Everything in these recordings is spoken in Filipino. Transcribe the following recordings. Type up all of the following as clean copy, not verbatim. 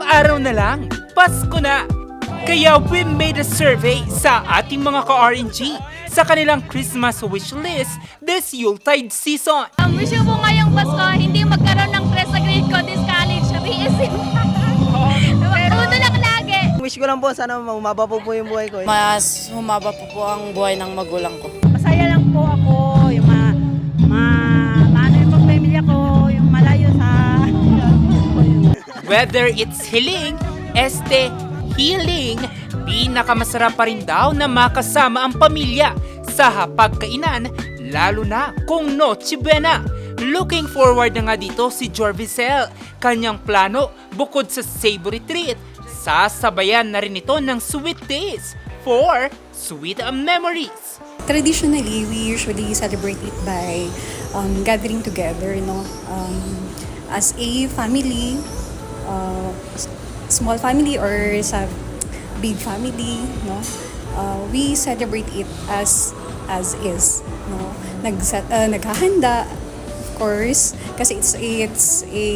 araw na lang, Pasko na! Kaya we made a survey sa ating mga ka-RNG sa kanilang Christmas wish list this Yuletide season. Wish ko po ngayong Pasko, hindi magkaroon ng stress sa grade ko this college sa BSC. Tutulak lagi. Wish ko lang po sana humaba po yung buhay ko. Mas humaba po ang buhay ng magulang ko. Masaya lang po ako, yung maano yung pamilya ko, yung malayo sa... Whether it's healing, healing, pinakamasarap pa rin daw na makasama ang pamilya sa hapagkainan, lalo na kung Noche Buena. Looking forward na nga dito si Jorvicel. Kanyang plano, bukod sa savory treat, sasabayan na rin ito ng sweet days for sweet memories. Traditionally, we usually celebrate it by gathering together, as a family, small family or sa big family, we celebrate it as is, naghahanda, of course, kasi it's a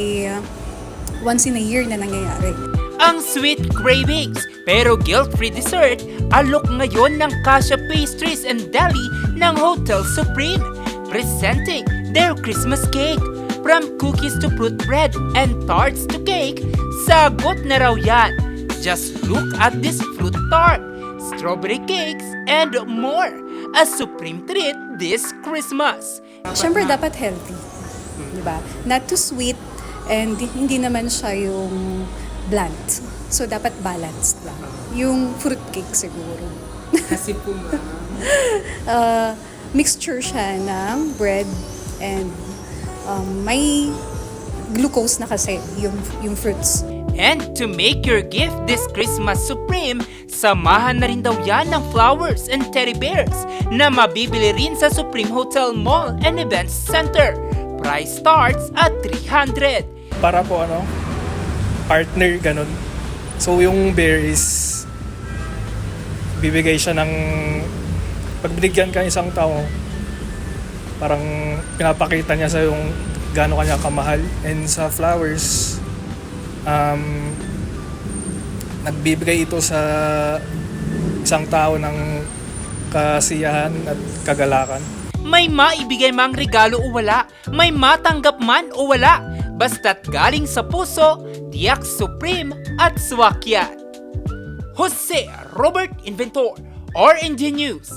once in a year na nangyayari. Ang sweet cravings pero guilt-free dessert, alok ngayon ng Kasha Pastries and Deli ng Hotel Supreme, presenting their Christmas cake. From cookies to fruit bread and tarts to cake, sagot na raw yan. Just look at this fruit tart, strawberry cakes, and more. A supreme treat this Christmas. Siyempre, dapat healthy, di ba? Not too sweet, and hindi naman siya yung blunt. So, dapat balanced lang. Yung fruit cake siguro. Kasi po Mixture siya ng bread and may glucose na kasi yung fruits. And to make your gift this Christmas supreme, samahan na rin daw yan ng flowers and teddy bears na mabibili rin sa Supreme Hotel Mall and Events Center. Price starts at 300. Para po partner ganun. So yung bear is bibigay siya ng pag binigyan ka isang tao, parang pinapakita niya sa yung gaano kanya kamahal. And sa flowers, nagbibigay ito sa isang tao ng kasiyahan at kagalakan. May maibigay mang regalo o wala, may matanggap man o wala, basta't galing sa puso, tiyak supreme at swakyat. Jose Robert Inventor, RNG News.